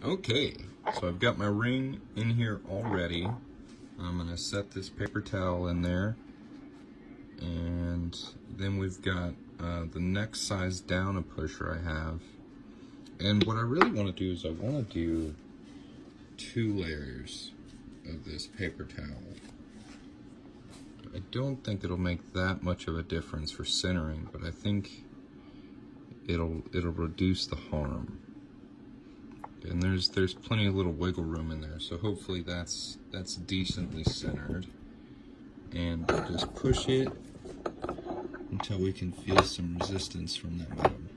Okay, so I've got my ring in here already. I'm gonna set this paper towel in there, and then we've got the next size down a pusher I have. And what I really want to do is I want to do 2 layers of this paper towel. I don't think it'll make that much of a difference for centering, but I think it'll reduce the harm. And there's plenty of little wiggle room in there, so hopefully that's decently centered. And we'll just push it until we can feel some resistance from that bottom.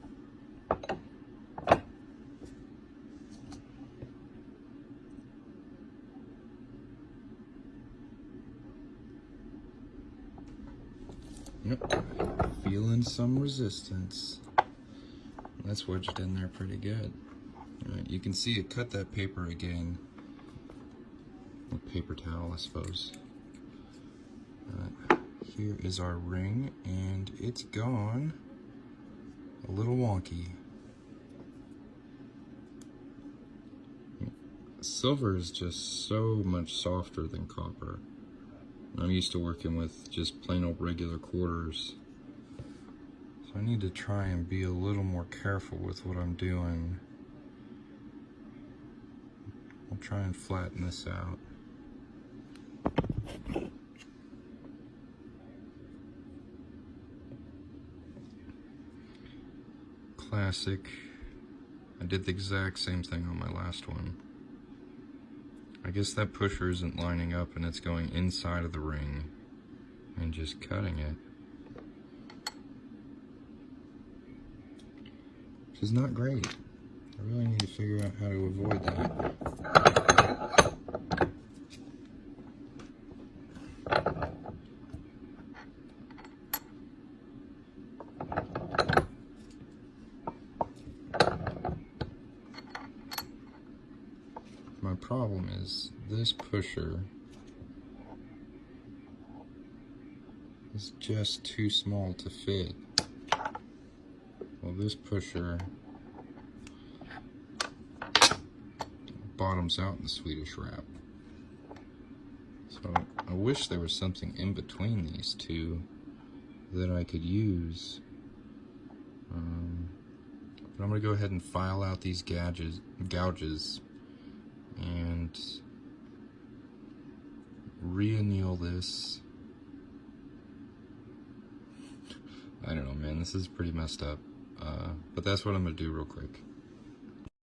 Yep, feeling some resistance. That's wedged in there pretty good. Alright, you can see it cut that paper again. Or paper towel, I suppose. Here is our ring, and it's gone a little wonky. Silver is just so much softer than copper. I'm used to working with just plain old regular quarters. So I need to try and be a little more careful with what I'm doing. I'll try and flatten this out. Classic. I did the exact same thing on my last one. I guess that pusher isn't lining up and it's going inside of the ring and just cutting it. Which is not great. I really need to figure out how to avoid that. My problem is this pusher is just too small to fit. Well, this pusher bottoms out in the Swedish Wrap. So I wish there was something in between these two that I could use. But I'm going to go ahead and file out these gouges and re-anneal this. I don't know, man, this is pretty messed up. But that's what I'm going to do real quick.